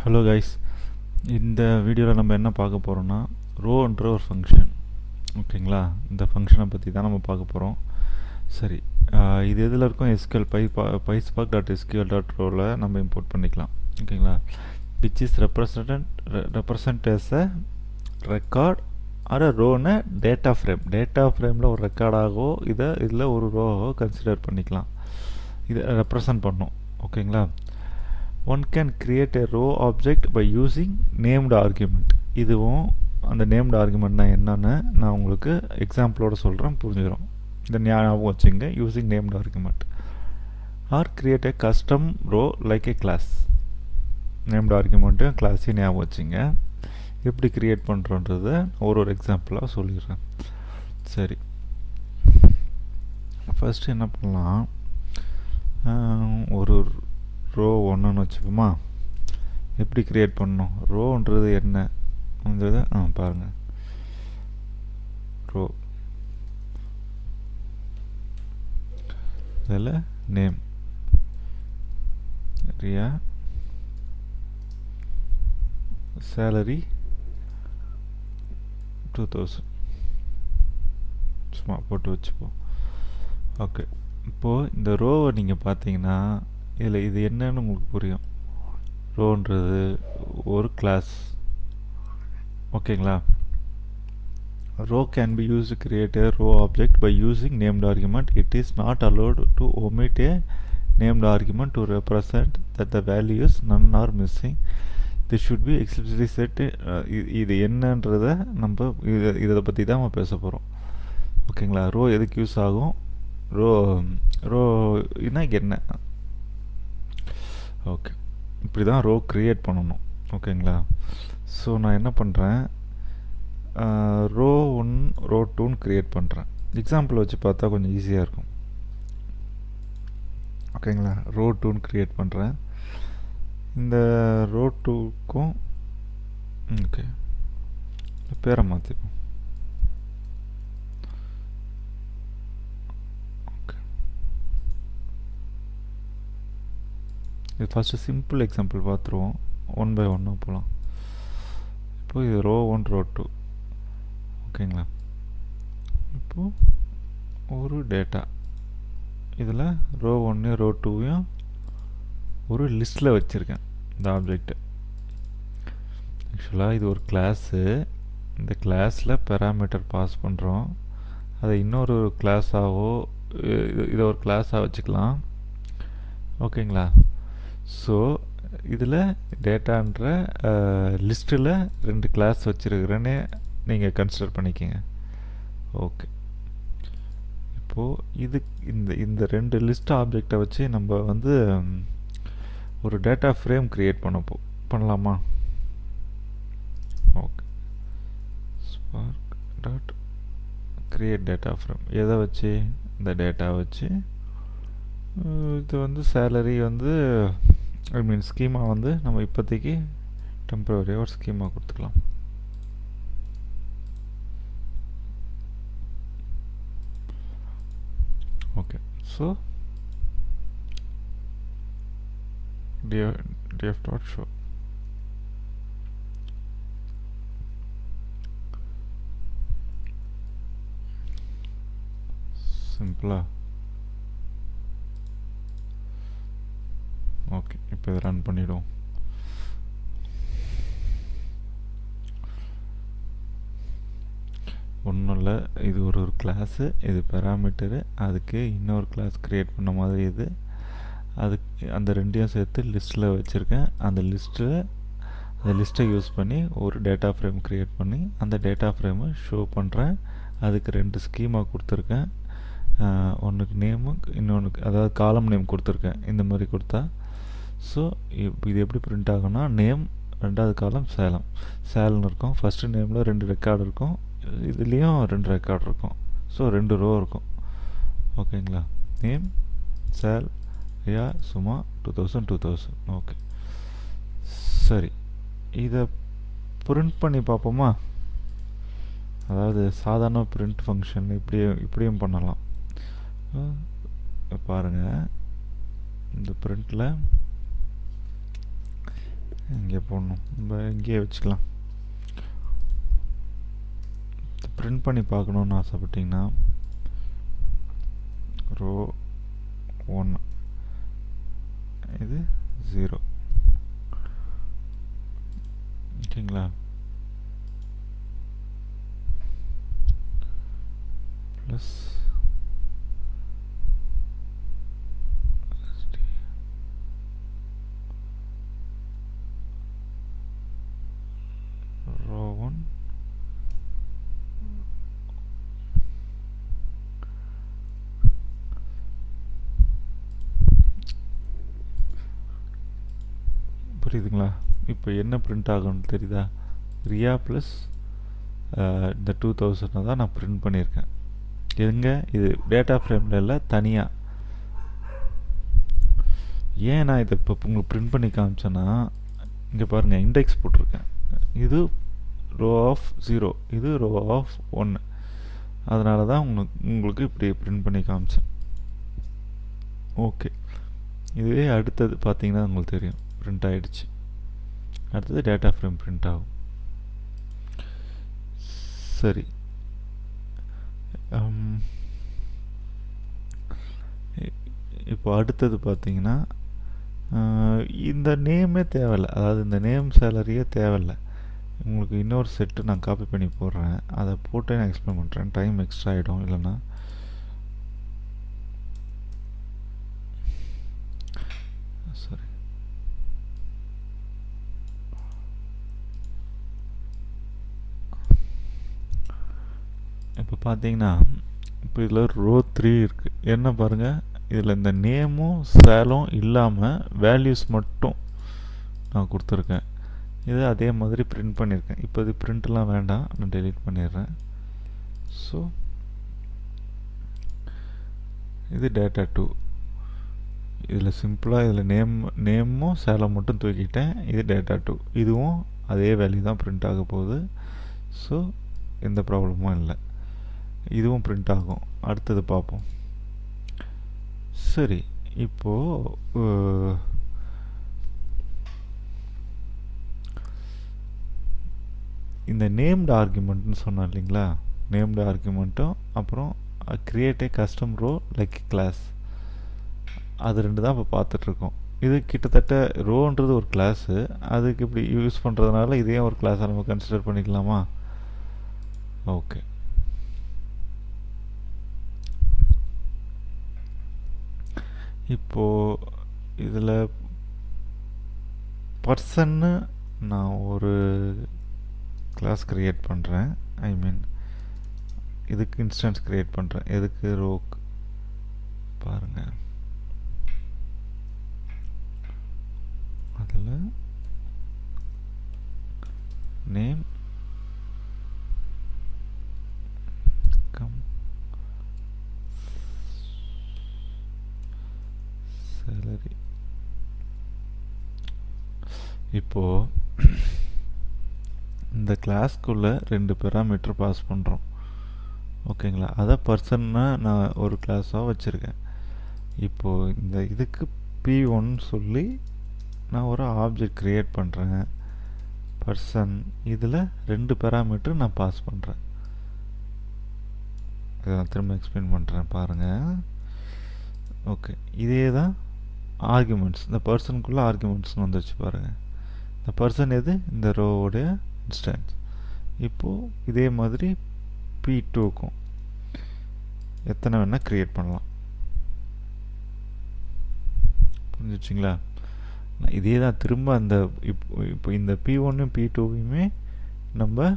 Hello guys, இந்த வீடியோவில் நம்ம என்ன பார்க்க போகிறோம்னா ரோன்ற ஒரு ஃபங்க்ஷன். ஓகேங்களா, இந்த ஃபங்க்ஷனை பற்றி தான் நம்ம பார்க்க போகிறோம். சரி, இது எதில் இருக்கும்? SQL PySpark dot SQL dot ரோவில் நம்ம இம்போர்ட் பண்ணிக்கலாம். ஓகேங்களா, which is represent as a record or a ரோன்னு டேட்டா ஃப்ரேமில் ஒரு ரெக்கார்டாகவோ இதில் ஒரு ரோவாகவோ கன்சிடர் பண்ணிக்கலாம். இதை ரெப்ரசன்ட் பண்ணோம். ஓகேங்களா, one can create a row object by using named argument. இதுவும் அந்த நேம்டு ஆர்குமெண்ட்னா என்னன்னு நான் உங்களுக்கு எக்ஸாம்பிளோட சொல்கிறேன், புரிஞ்சுக்கிறோம். இந்த ஞாபகம் வச்சுங்க, using named argument or create a custom row like a class. Named ஆர்குமெண்ட்டும் கிளாஸையும் ஞாபகம் வச்சுங்க. எப்படி கிரியேட் பண்ணுறோன்றத ஒரு எக்ஸாம்பிளாக சொல்லிடுறேன். சரி, ஃபஸ்ட்டு என்ன பண்ணலாம், ஒரு ரோ ஒன்றுன்னு வச்சுப்போமா. எப்படி க்ரியேட் பண்ணணும்? ரோன்றது என்னன்றதை பாருங்கள். ரோ இதில் நேம் ரியா, சேலரி 2000 சும்மா போட்டு வச்சுப்போம். ஓகே, இப்போது இந்த ரோவை நீங்கள் பார்த்தீங்கன்னா இதில் இது என்னன்னு உங்களுக்கு புரியும். ரோன்றது ஒரு கிளாஸ். ஓகேங்களா, row can be used to create a row object by using named argument. It is not allowed to omit a named argument to represent that the values none are missing. This should be explicitly set. இது என்னன்றதை நம்ம இதை பற்றி தான் நம்ம பேச போகிறோம். ஓகேங்களா, ரோ எதுக்கு யூஸ் ஆகும், ரோனா என்ன. ஓகே, இப்படி தான் ரோ க்ரியேட் பண்ணணும். ஓகேங்களா, ஸோ நான் என்ன பண்ணுறேன், ரோ 1 ரோ 2ன்னு க்ரியேட் பண்ணுறேன். எக்ஸாம்பிள் வச்சு பார்த்தா கொஞ்சம் ஈஸியாக இருக்கும். ஓகேங்களா, ரோ 2ன்னு க்ரியேட் பண்ணுறேன். இந்த ரோ 2க்கும் ஓகே பேரை மாற்றிப்போம். இது ஃபஸ்ட்டு சிம்பிள் எக்ஸாம்பிள் பார்த்துருவோம், 1 by 1 போகலாம். இப்போது இது ரோ 1 ரோ 2. ஓகேங்களா, இப்போது ஒரு டேட்டா இதில் ரோ 1 ரோ 2வையும் ஒரு லிஸ்ட்டில் வச்சுருக்கேன். இந்த ஆப்ஜெக்ட் ஆக்சுவலாக இது ஒரு கிளாஸு. இந்த கிளாஸில் பேராமீட்டர் பாஸ் பண்ணுறோம். அதை இன்னொரு கிளாஸாகவோ இதை ஒரு கிளாஸாக வச்சுக்கலாம். ஓகேங்களா, ஸோ இதில் டேட்டான்ற லிஸ்ட்டில் 2 கிளாஸ் வச்சுருக்கிறேன்னு நீங்கள் கன்சிடர் பண்ணிக்கோங்க. ஓகே, இப்போது இந்த 2 லிஸ்ட் ஆப்ஜெக்டை வச்சு நம்ம வந்து ஒரு டேட்டா ஃப்ரேம் க்ரியேட் பண்ணலாமா? Okay, spark dot create data frame. எதை வச்சு? இந்த டேட்டா வச்சு. இது வந்து சேலரி வந்து ஸ்கீமா வந்து நம்ம இப்போதைக்கு டெம்பரரியாக ஒரு ஸ்கீமா கொடுத்துக்கலாம். Okay, so df dot show. சிம்பிளா. ஓகே, இப்போ இதை ரன் பண்ணிவிடுவோம். ஒன்றும் இல்லை, இது ஒரு கிளாஸு, இது பேராமீட்டரு, அதுக்கு இன்னொரு கிளாஸ் க்ரியேட் பண்ண மாதிரி இது. அதுக்கு அந்த ரெண்டையும் சேர்த்து லிஸ்ட்டில் வச்சுருக்கேன். அந்த லிஸ்ட்டை யூஸ் பண்ணி ஒரு டேட்டா ஃப்ரேம் க்ரியேட் பண்ணி அந்த டேட்டா ஃப்ரேமை ஷோ பண்ணுறேன். அதுக்கு 2 ஸ்கீமா கொடுத்துருக்கேன். ஒன்றுக்கு நேமு, இன்னொன்றுக்கு அதாவது காலம் நேம் கொடுத்துருக்கேன். இந்த மாதிரி கொடுத்தா ஸோ இது எப்படி பிரிண்ட் ஆகும்னா, நேம், 2வது காலம் சேலம்னு இருக்கும். ஃபஸ்ட்டு நேமில் 2 ரெக்கார்டு இருக்கும், இதுலேயும் 2 ரெக்கார்டு இருக்கும். ஸோ 2 ரோ இருக்கும். ஓகேங்களா, நேம் சேல் ரியா சும்மா 2000. ஓகே, சரி, இதை பிரிண்ட் பண்ணி பார்ப்போமா? அதாவது சாதாரண பிரிண்ட் ஃபங்க்ஷன் இப்படியும் பண்ணலாம். பாருங்கள், இந்த பிரிண்டில் இங்கே இங்கே போடணும், நம்ம இங்கேயே வச்சுக்கலாம். பிரிண்ட் பண்ணி பார்க்கணுன்னு ஆசைப்பட்டிங்கன்னா ரோ 1 இது 0, ஓகேங்களா. ப்ளஸ் ரோ 1 புரியுதுங்களா. இப்போ என்ன பிரிண்ட் ஆகும்னு தெரியுதா? ரியா ப்ளஸ் இந்த 2000 தான் நான் பிரிண்ட் பண்ணியிருக்கேன். எங்க இது டேட்டா ஃப்ரேமில் இல்லை, தனியாக. ஏன் நான் இதை இப்போ உங்களுக்கு பிரிண்ட் பண்ணி காமிச்சேன்னா, இங்கே பாருங்கள் இண்டெக்ஸ் போட்டிருக்கேன். இது ரோ ஆஃப் 0, இது ரோ ஆஃப் 1. அதனால தான் உங்களுக்கு இப்படி பிரிண்ட் பண்ணி காமிச்சேன். ஓகே, இதுவே அடுத்தது பார்த்தீங்கன்னா உங்களுக்கு தெரியும், பிரிண்ட் ஆகிடுச்சு. அடுத்தது டேட்டா ஃப்ரேம் பிரிண்ட் ஆகும். சரி, இப்போ அடுத்தது பார்த்தீங்கன்னா இந்த நேமே தேவையில்லை, அதாவது இந்த நேம் சேலரியே தேவையில்லை. உங்களுக்கு இன்னொரு செட்டு நான் காப்பி பண்ணி போடுறேன், அதை போட்டு நான் எக்ஸ்பிளைன் பண்ணுறேன். டைம் எக்ஸ்ட்ரா ஆகிடும் இல்லைன்னா. சரி, இப்போ பார்த்தீங்கன்னா இப்போ இதில் ரோ 3 இருக்குது. என்ன பாருங்கள், இதில் இந்த நேமும் சேலும் இல்லாமல் வேல்யூஸ் மட்டும் நான் கொடுத்துருக்கேன். இது அதே மாதிரி பிரிண்ட் பண்ணியிருக்கேன். இப்போ இது பிரிண்ட்லாம் வேண்டாம், நான் டெலீட் பண்ணிடுறேன். ஸோ இது டேட்டா 2. இதில் சிம்பிளாக இதில் நேமும் சேலம் மட்டும் தூக்கிட்டேன். இது டேட்டா 2, இதுவும் அதே வேல்யூ தான் பிரிண்ட் ஆக போகுது. ஸோ எந்த ப்ராப்ளமும் இல்லை, இதுவும் பிரிண்ட் ஆகும். அடுத்தது பார்ப்போம். சரி, இப்போது இந்த நேம்டு ஆர்குமெண்ட்னு சொன்னோம் இல்லைங்களா, நேம்டு ஆர்குமெண்ட்டும் அப்புறம் create a custom row like class, அது ரெண்டு தான் இப்போ பார்த்துட்ருக்கோம். இது கிட்டத்தட்ட ரோன்றது ஒரு கிளாஸு, அதுக்கு இப்படி யூஸ் பண்ணுறதுனால இதையும் ஒரு கிளாஸாக நம்ம கன்சிடர் பண்ணிக்கலாமா? ஓகே, இப்போது இதில் பர்சன்னு நான் ஒரு கிளாஸ் க்ரியேட் பண்ணுறேன். ஐ மீன் இதுக்கு இன்ஸ்டன்ஸ் க்ரியேட் பண்ணுறேன். எதுக்கு? ரோக்கு. பாருங்கள், அதில் நேம் கம் சேலரி. இப்போது இந்த கிளாஸ்க்குள்ளே 2 பேராமீட்டர் பாஸ் பண்ணுறோம், ஓகேங்களா. அதை பர்சன்னா நான் ஒரு கிளாஸாக வச்சுருக்கேன். இப்போது இந்த இதுக்கு P1 சொல்லி நான் ஒரு ஆப்ஜெக்ட் க்ரியேட் பண்ணுறேன், பர்சன். இதில் 2 பேராமீட்டர் நான் பாஸ் பண்ணுறேன். இதை நான் திரும்ப எக்ஸ்பிளைன் பண்ணுறேன், பாருங்கள். ஓகே, இதே தான் ஆர்குமெண்ட்ஸ். இந்த பர்சனுக்குள்ளே ஆர்குமெண்ட்ஸ்னு வந்துச்சு பாருங்கள். இந்த பர்சன் எது? இந்த ரோவோடைய இன்ஸ்டன்ஸ். இப்போது இதே மாதிரி P2க்கும் எத்தனை வேணால் க்ரியேட் பண்ணலாம். புரிஞ்சிச்சிங்களா? இதே தான் திரும்ப அந்த இப்போ இந்த P1 P2வையுமே நம்ம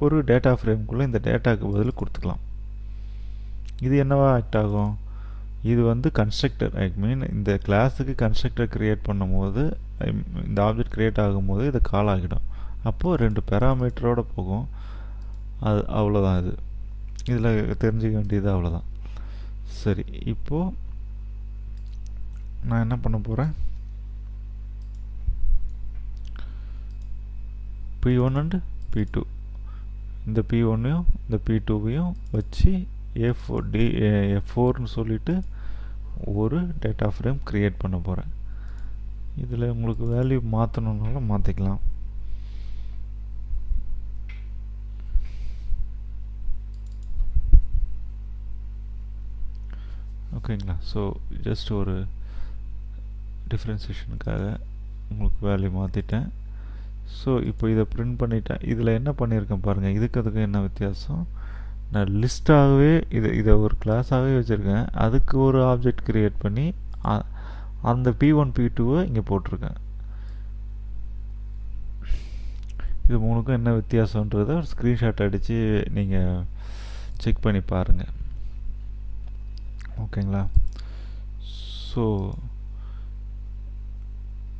ஒரு டேட்டா ஃப்ரேம்குள்ளே இந்த டேட்டாவுக்கு பதில் கொடுத்துக்கலாம். இது என்னவா ஆக்ட் ஆகும்? இது வந்து கன்ஸ்ட்ரக்டர், ஐ மீன் இந்த கிளாஸுக்கு கன்ஸ்ட்ரக்டர் க்ரியேட் பண்ணும்போது, இந்த ஆப்ஜெக்ட் க்ரியேட் ஆகும்போது இதை கால் ஆகிடும். அப்போது 2 பேராமீட்டரோடு போகும். அது அவ்வளோதான். இதில் தெரிஞ்சுக்க வேண்டியது அவ்வளோதான். சரி, இப்போது நான் என்ன பண்ண போகிறேன், P1 அண்ட் P2, இந்த P1ஐயும் இந்த P2வையும் வச்சு F4ன்னு சொல்லிட்டு ஒரு டேட்டா ஃப்ரேம் க்ரியேட் பண்ண போகிறேன். இதில் உங்களுக்கு வேல்யூ மாற்றணுன்னாலும் மாற்றிக்கலாம். ஓகேங்களா? ஸோ ஜஸ்ட் ஒரு டிஃப்ரென்சியேஷனுக்காக உங்களுக்கு வேல்யூ மாற்றிட்டேன். ஸோ இப்போ இதை பிரிண்ட் பண்ணிட்டேன். இதில் என்ன பண்ணியிருக்கேன் பாருங்கள், அதுக்கும் என்ன வித்தியாசம். நான் லிஸ்ட்டாகவே இதை ஒரு கிளாஸாகவே வச்சுருக்கேன். அதுக்கு ஒரு ஆப்ஜெக்ட் க்ரியேட் பண்ணி அந்த P1 P2-வை இங்கே போட்டிருக்கேன். இது மூணுக்கும் என்ன வித்தியாசன்றதை ஒரு ஸ்க்ரீன்ஷாட் அடித்து நீங்கள் செக் பண்ணி பாருங்கள். ஓகேங்களா? ஸோ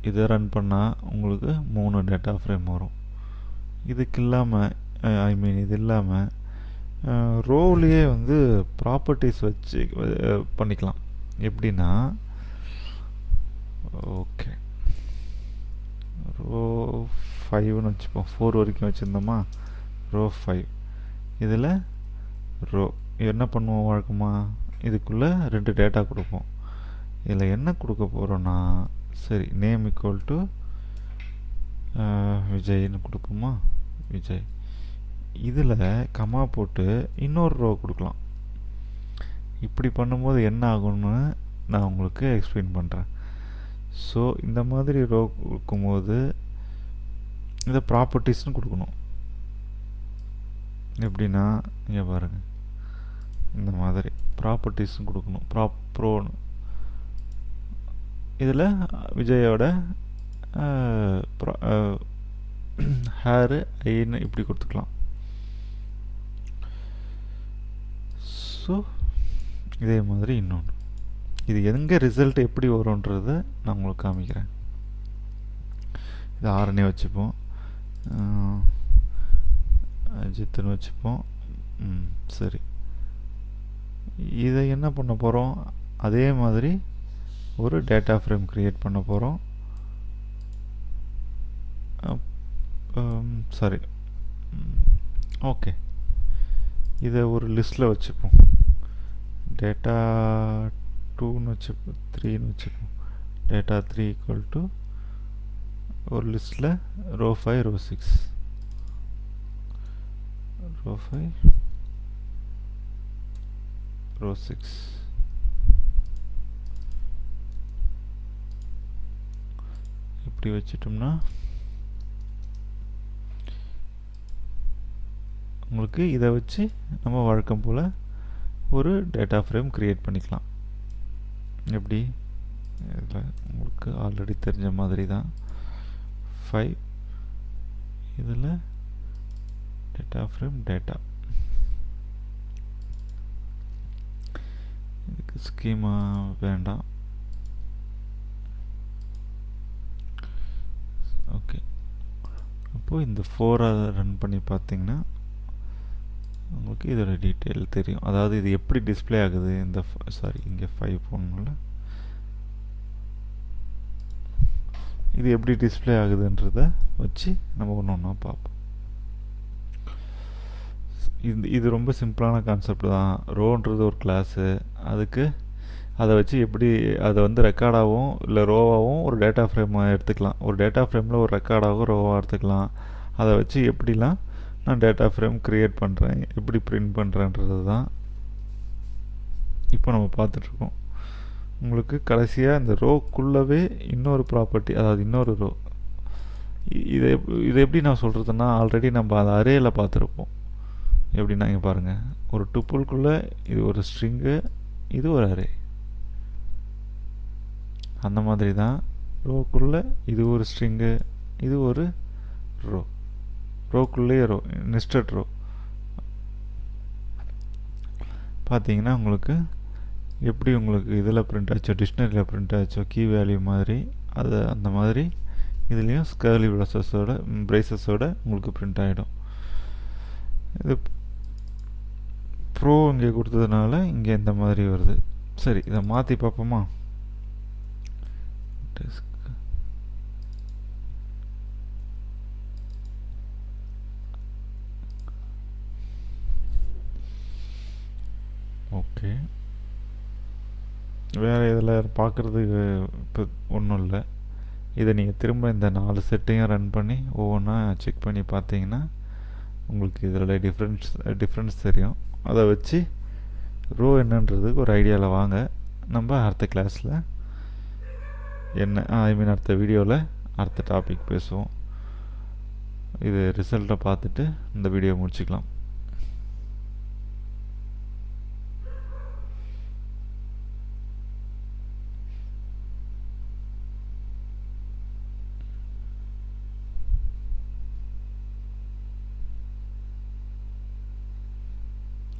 இதை ரன் பண்ணால் உங்களுக்கு 3 டேட்டா ஃப்ரேம் வரும். இதுக்கு இல்லாமல் இது இல்லாமல் ரோவ்லேயே வந்து ப்ராப்பர்ட்டிஸ் வச்சு பண்ணிக்கலாம். எப்படின்னா, ஓகே, ரோ 5ன்னு வச்சுப்போம். 4 வரைக்கும் வச்சுருந்தோமா, ரோ 5. இதில் ரோ என்ன பண்ணுவோம் வழக்கமாக, இதுக்குள்ளே 2 டேட்டா கொடுப்போம். இதில் என்ன கொடுக்க போகிறோன்னா, சரி, நேம் ஈக்குவல் டு விஜய்னு கொடுப்போமா, விஜய். இதில் கமா போட்டு இன்னொரு ரோ கொடுக்கலாம். இப்படி பண்ணும்போது என்ன ஆகும்னு நான் உங்களுக்கு எக்ஸ்பிளைன் பண்ணுறேன். ஸோ இந்த மாதிரி ரோ கொடுக்கும்போது இதை ப்ராப்பர்ட்டிஸ்னு கொடுக்கணும். எப்படின்னா இங்கே பாருங்கள், இந்த மாதிரி ப்ராப்பர்ட்டிஸ்னு கொடுக்கணும். ப்ரோன்னு இதில் விஜயோட ஹேரு ஐன்னு இப்படி கொடுத்துக்கலாம். ஸோ இதே மாதிரி இன்னொன்று. இது எங்கே ரிசல்ட் எப்படி வரும்ன்றதை நான் உங்களுக்கு காமிக்கிறேன். இது ஆரனே வச்சுப்போம், அஜித்துன்னு வச்சுப்போம். சரி, இதை என்ன பண்ண போகிறோம், அதே மாதிரி ஒரு டேட்டா ஃப்ரேம் க்ரியேட் பண்ண போகிறோம். சரி, ஓகே, இதை ஒரு லிஸ்ட்டில் வச்சுப்போம். டேட்டா 2ன்னு வச்சுப்போம், 3ன்னு வச்சுப்போம். டேட்டா 3 ஈக்குவல் டு ஒரு லிஸ்ட்டில் ரோ 5 ரோ 6, ரோ 5 ரோ 6. இப்படி வச்சிட்டோம்னா உங்களுக்கு இதை வச்சு நம்ம வழக்கம் போல் ஒரு டேட்டா ஃப்ரேம் க்ரியேட் பண்ணிக்கலாம். எப்படி, இதில் உங்களுக்கு ஆல்ரெடி தெரிஞ்ச மாதிரி தான் 5. இதில் டேட்டா ஃப்ரேம் டேட்டா, இதுக்கு ஸ்கீமா வேண்டாம். ஓகே, அப்போது இந்த 4 ரன் பண்ணி பார்த்தீங்கன்னா உங்களுக்கு இதோட டீட்டெயில் தெரியும். அதாவது இது எப்படி டிஸ்பிளே ஆகுது, இந்த சாரி இங்கே 5 போடணும்ல, இது எப்படி டிஸ்பிளே ஆகுதுன்றத வச்சு நம்ம ஒன்று ஒன்றா பார்ப்போம். இது ரொம்ப சிம்பிளான கான்செப்ட் தான். ரோன்றது ஒரு கிளாஸு, அதுக்கு அதை வச்சு எப்படி அதை வந்து ரெக்கார்டாகவும் இல்லை ரோவாகவும் ஒரு டேட்டா ஃப்ரேமாக எடுத்துக்கலாம். ஒரு டேட்டா ஃப்ரேமில் ஒரு ரெக்கார்டாகவும் ரோவாக எடுத்துக்கலாம். அதை வச்சு எப்படிலாம் நான் டேட்டா ஃப்ரேம் க்ரியேட் பண்ணுறேன், எப்படி பிரிண்ட் பண்ணுறேன்றது தான் இப்போ நம்ம பார்த்துட்ருக்கோம். உங்களுக்கு கடைசியாக இந்த ரோக்குள்ளவே இன்னொரு ப்ராப்பர்ட்டி, அதாவது இன்னொரு ரோ, இதை எப்படி நான் சொல்கிறதுன்னா, ஆல்ரெடி நம்ம அதை அரேயில் பார்த்துருப்போம். எப்படின்னா இங்கே பாருங்கள், ஒரு டுப்புள்குள்ளே இது ஒரு ஸ்ட்ரிங்கு, இது ஒரு அரே. அந்த மாதிரி தான் ரோக்குள்ளே இது ஒரு ஸ்ட்ரிங்கு, இது ஒரு ரோ, ரோக்குள்ளேயே ரோ, நெஸ்டட் ரோ. பார்த்தீங்கன்னா உங்களுக்கு எப்படி உங்களுக்கு இதில் பிரிண்ட் ஆச்சோ, டிக்ஷனரியில் பிரிண்ட் ஆச்சோ, கீ வேல்யூ மாதிரி, அது அந்த மாதிரி இதுலேயும் ஸ்கர்லி பிரேசஸோட உங்களுக்கு பிரிண்ட் ஆகிடும். இது ப்ரோ இங்கே கொடுத்ததுனால இங்கே இந்த மாதிரி வருது. சரி, இதை மாற்றி பார்ப்போமா. ஓகே, வேறு இதில் பார்க்குறதுக்கு இப்போ ஒன்றும் இல்லை. இதை நீங்கள் திரும்ப இந்த 4 செட்டையும் ரன் பண்ணி ஒவ்வொன்றா செக் பண்ணி பார்த்தீங்கன்னா உங்களுக்கு இதில் டிஃப்ரென்ஸ் தெரியும். அதை வச்சு ரோ என்னன்றதுக்கு ஒரு ஐடியாவில் வாங்க. நம்ம அடுத்த கிளாஸில் அடுத்த வீடியோவில் அடுத்த டாபிக் பேசுவோம். இது ரிசல்ட்டை பார்த்துட்டு இந்த வீடியோ முடிச்சுக்கலாம்.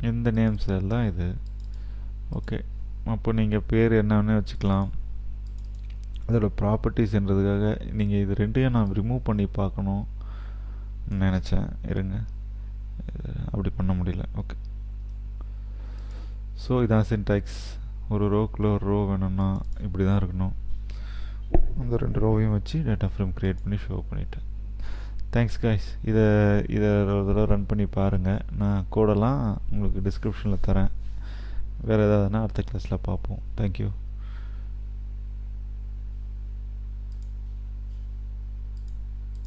இந்த நேம்ஸ் எல்லாம் இது. ஓகே, அப்போ நீங்கள் பேர் என்னன்னு வச்சுக்கலாம். அதோட ப்ராப்பர்ட்டிஸ்ன்றதுக்காக நீங்கள் இது ரெண்டையும் நான் ரிமூவ் பண்ணி பார்க்கணும் நினச்சேன். இருங்க, அப்படி பண்ண முடியல. ஓகே, ஸோ இதான் சின்டாக்ஸ். ஒரு ரோக்குள்ளே ஒரு ரோ வேணும்னா இப்படி தான் இருக்கணும். அந்த 2 ரோவையும் வச்சு டேட்டா ஃப்ரேம் க்ரியேட் பண்ணி ஷோ பண்ணிட்டேன். Thanks guys. இதை ஒரு தடவை ரன் பண்ணி பாருங்கள். நான் கோடெல்லாம் உங்களுக்கு டிஸ்கிரிப்ஷனில் தரேன். வேறு ஏதாவதுனா அடுத்த கிளாஸில் பார்ப்போம். தேங்க்யூ.